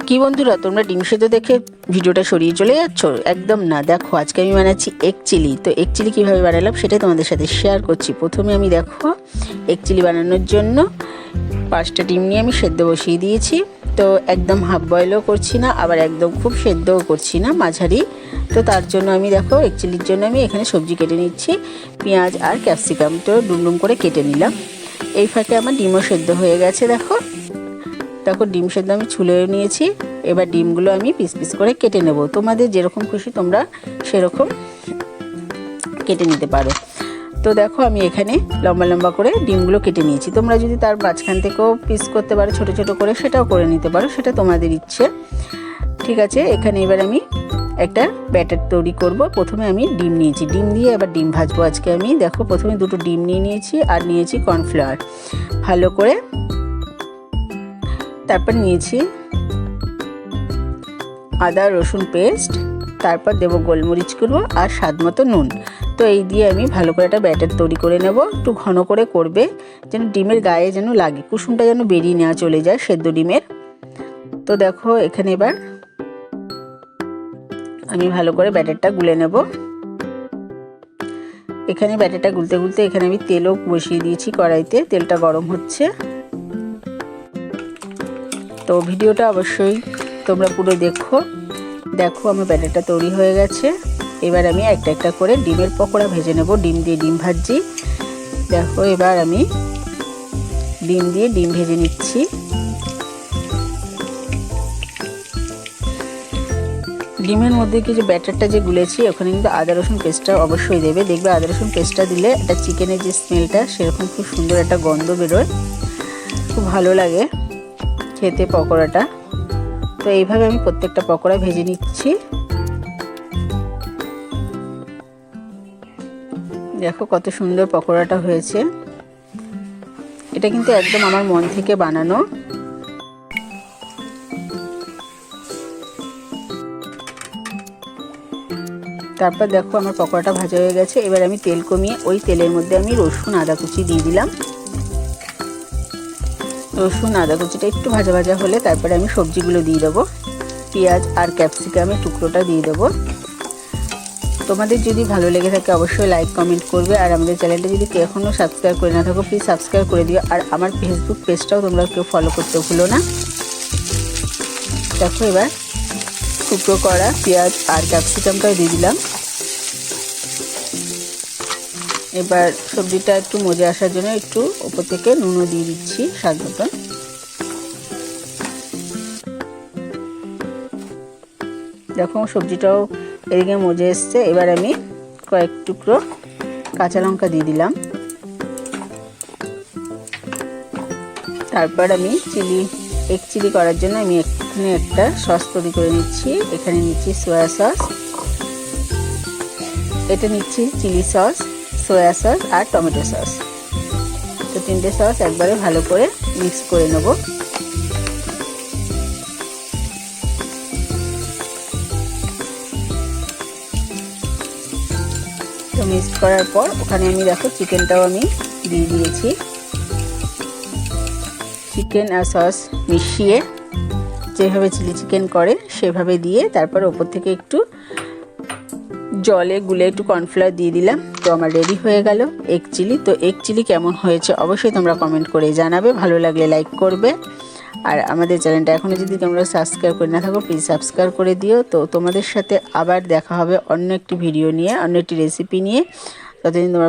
কি বন্ধুরা, তোমরা ডিম সেদ্ধ দেখে ভিডিওটা সরিয়ে চলে যাচ্ছ? একদম না। দেখো, আজকে আমি বানাচ্ছি এগ চিলি। তো এগ চিলি কীভাবে বানালাম সেটাই তোমাদের সাথে শেয়ার করছি। প্রথমে আমি দেখো এগ চিলি বানানোর জন্য 5টা ডিম নিয়ে আমি সেদ্ধ বসিয়ে দিয়েছি। তো একদম হাফ বয়েলও করছি না, আবার একদম খুব সেদ্ধও করছি না, মাঝারি। তো তার জন্য আমি দেখো এগ চিলির জন্য আমি এখানে সবজি কেটে নিচ্ছি। পেঁয়াজ আর ক্যাপসিকাম তো ডুমডুম করে কেটে নিলাম। এই ফাঁকে আমার ডিমও সেদ্ধ হয়ে গেছে। দেখো ডিম সেদ্ধ আমি ছুলেও নিয়েছি। এবার ডিমগুলো আমি পিস পিস করে কেটে নেব। তোমাদের যেরকম খুশি তোমরা সেরকম কেটে নিতে পারো। তো দেখো আমি এখানে লম্বা লম্বা করে ডিমগুলো কেটে নিয়েছি। তোমরা যদি তার মাঝখান থেকেও পিস করতে পারো ছোট ছোট করে, সেটাও করে নিতে পারো, সেটা তোমাদের ইচ্ছে। ঠিক আছে, এখানে এবার আমি একটা ব্যাটার তৈরি করব। প্রথমে আমি ডিম নিয়েছি, ডিম দিয়ে এবার ডিম ভাজবো আজকে আমি। দেখো প্রথমে 2টো ডিম নিয়েছি আর নিয়েছি কর্নফ্লাওয়ার ভালো করে। তারপর নিয়েছি আদা রসুন পেস্ট, তারপর দেবো গোলমরিচ গুঁড়ো আর স্বাদ মতো নুন। তো এই দিয়ে আমি ভালো করে একটা ব্যাটার তৈরি করে নেব। একটু ঘন করে করবে, যেন ডিমের গায়ে যেন লাগে, কুসুমটা যেন বেরিয়ে নেওয়া চলে যায় সেদ্ধ ডিমের। তো দেখো এখানে এবার আমি ভালো করে ব্যাটারটা গুলে নেব। এখানে ব্যাটারটা গুলতে গুলতে এখানে আমি তেলও বসিয়ে দিয়েছি কড়াইতে, তেলটা গরম হচ্ছে। তো ভিডিওটা অবশ্যই তোমরা পুরো দেখো। দেখো আমার ব্যাটারটা তৈরি হয়ে গেছে। এবার আমি একটা একটা করে ডিমের পকোড়া ভেজে নেব। ডিম দিয়ে ডিম ভাজি। দেখো এবার আমি ডিম দিয়ে ডিম ভেজে নিচ্ছি। ডিমের মধ্যে কি যে ব্যাটারটা যে গুলেছি, ওখানে কিন্তু আদা রসুন পেস্টটা অবশ্যই দেবে। দেখবে আদা রসুন পেস্টটা দিলে একটা চিকেনের যে স্মেলটা, সেরকম খুব সুন্দর একটা গন্ধ বেরোয়, খুব ভালো লাগে খেতে পকোড়াটা। তো এইভাবে আমি প্রত্যেকটা পকোড়া ভেজে নিচ্ছি। দেখো কত সুন্দর পকোড়াটা হয়েছে। এটা কিন্তু একদম আমার মন থেকে বানানো। তারপর দেখো আমার পকোড়াটা ভাজা হয়ে গেছে। এবার আমি তেল কমিয়ে ওই তেলের মধ্যে আমি রসুন আদা কুচি দিয়ে দিলাম। রসুন আদা কুচিটা একটু ভাজা ভাজা হলে তারপরে আমি সবজিগুলো দিয়ে দেবো। পেঁয়াজ আর ক্যাপসিকামের টুকরোটা দিয়ে দেবো। তোমাদের যদি ভালো লেগে থাকে অবশ্যই লাইক কমেন্ট করবে। আর আমাদের চ্যানেলটা যদি কেউ এখনও সাবস্ক্রাইব করে না থাকো, প্লিজ সাবস্ক্রাইব করে দিও। আর আমার ফেসবুক পেজটাও তোমরা কেউ ফলো করতে ভুলো না। দেখো এবার টুকরো করা পেঁয়াজ আর ক্যাপসিকামটাও দিয়ে দিলাম। এবার সবজিটা একটু মজে আসার জন্য একটু উপর থেকে নুনও দিয়ে দিচ্ছি স্বাদ মতন। দেখো সবজিটাও এদিকে মজে এসছে। এবার আমি কয়েক টুকরো কাঁচা লঙ্কা দিয়ে দিলাম। তারপর আমি এগ চিলি করার জন্য আমি এখানে একটা সস তৈরি করে নিচ্ছি। এখানে নিচ্ছি সয়া সস, এটা নিচ্ছি চিলি সস, সয়া সস আর টমেটো সস। তো 3টে সস একবারে ভালো করে মিক্স করে নেব। তো মিক্স করার পর ওখানে আমি দেখো চিকেনটাও আমি দিয়ে দিয়েছি। চিকেন আর সস মিশিয়ে যেভাবে চিলি চিকেন করে সেভাবে দিয়ে তারপর ওপর থেকে একটু জলে গুলে একটু কর্নফ্লাওয়ার দিয়ে দিলাম। তো আমার রেডি হয়ে গেল এগ চিলি। তো এগ চিলি কেমন হয়েছে অবশ্যই তোমরা কমেন্ট করে জানাবে। ভালো লাগলে লাইক করবে। আর আমাদের চ্যানেলটা এখনও যদি তোমরা সাবস্ক্রাইব করে না থাকো, প্লিজ সাবস্ক্রাইব করে দিও। তো তোমাদের সাথে আবার দেখা হবে অন্য একটি ভিডিও নিয়ে, অন্য একটি রেসিপি নিয়ে। ততদিন তোমরা